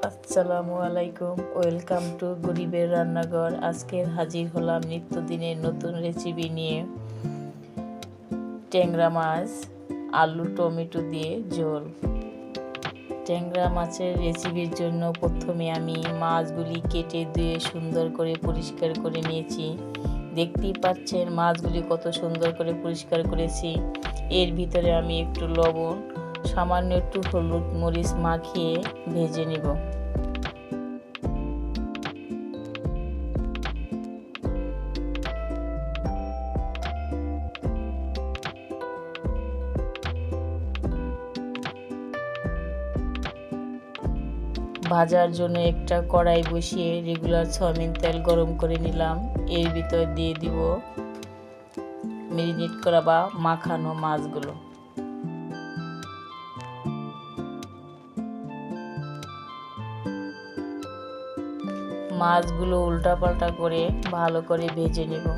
আসসালামু আলাইকুম, welcome to গরিবের রান্নাঘর। আজকের হাজির হলাম নিত্যদিনের নতুন রেসিপি নিয়ে। ট্যাংরা মাছ আলু টমেটো দিয়ে ঝোল। ট্যাংরা মাছের রেসিপির জন্য প্রথমে আমি মাছগুলি কেটে ধুয়ে সুন্দর করে পরিষ্কার করে নিয়েছি। দেখতেই পাচ্ছেন মাছগুলি কত সুন্দর করে পরিষ্কার করেছি। এর ভিতরে আমি একটু লবণ, সামান্য একটু হলুদ মরিচ মাখিয়ে ভেজে নিব। ভাজার জন্য একটা কড়াই বসিয়ে রেগুলার সয়াবিন তেল গরম করে নিলাম। এর ভিতর দিয়ে দিব ম্যারিনেট করা বা মাখানো মাছগুলো। মাছগুলো উল্টাপাল্টা করে ভালো করে ভেজে নেব।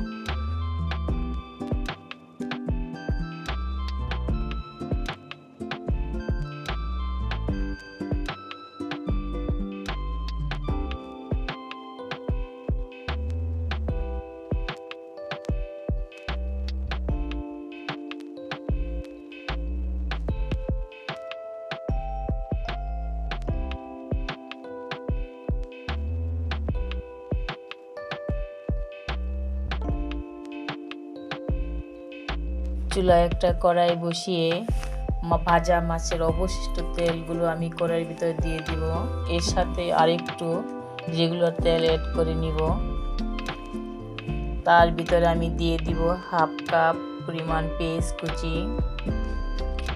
চুলায় একটা কড়াই বসিয়ে ভাজা মাছের অবশিষ্ট তেলগুলো আমি কড়াইয়ের ভিতরে দিয়ে দিব। এর সাথে আরেকটু রেগুলার তেল অ্যাড করে নিব। তার ভিতরে আমি দিয়ে দিব হাফ কাপ পরিমাণ পেঁয়াজ কুচি,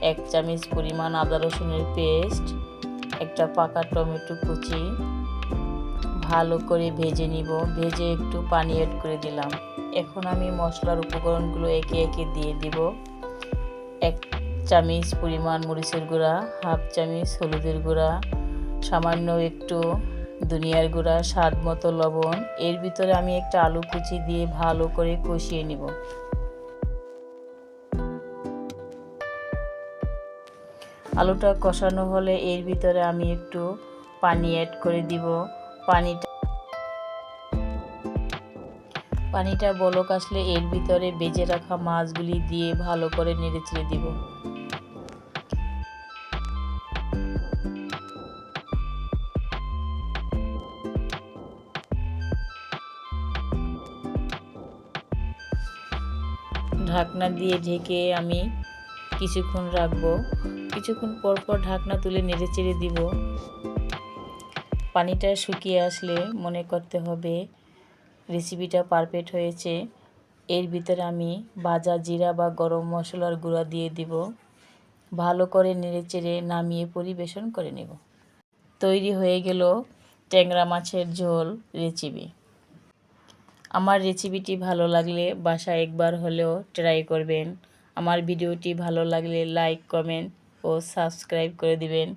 1 চামচ পরিমাণ আদা রসুনের পেস্ট, একটা পাকা টমেটো কুচি। ভালো করে ভেজে নিব। ভেজে একটু পানি অ্যাড করে দিলাম। এখন আমি মশলার উপকরণগুলো একে একে দিয়ে দিব। 1 চামচ পরিমাণ মরিচের গুঁড়া, হাফ চামচ হলুদের গুঁড়া, সামান্য একটু ধনিয়ার গুঁড়া, স্বাদ মতো লবণ। এর ভিতরে আমি একটা আলু কুচি দিয়ে ভালো করে কষিয়ে নিব। আলুটা কষানো হলে এর ভিতরে আমি একটু পানি অ্যাড করে দিব। পানিটা বলক আসলে এর ভিতরে ভেজে রাখা মাছগুলি দিয়ে ভালো করে নেড়েচেড়ে দিব। ঢাকনা দিয়ে ঢেকে আমি কিছুক্ষণ রাখবো। কিছুক্ষণ পর পর ঢাকনা তুলে নেড়েচেড়ে দিব। পানিটা শুকিয়ে আসলে মনে করতে হবে রেসিপিটা পারফেক্ট হয়েছে। এর ভিতরে আমি ভাজা জিরা বা গরম মশলার গুঁড়া দিয়ে দিব। ভালো করে নেড়েচেড়ে নামিয়ে পরিবেশন করে নেব। তৈরি হয়ে গেল ট্যাংরা মাছের ঝোল রেসিপি। আমার রেসিপিটি ভালো লাগলে বাসায় একবার হলেও ট্রাই করবেন। আমার ভিডিওটি ভালো লাগলে লাইক, কমেন্ট ও সাবস্ক্রাইব করে দিবেন।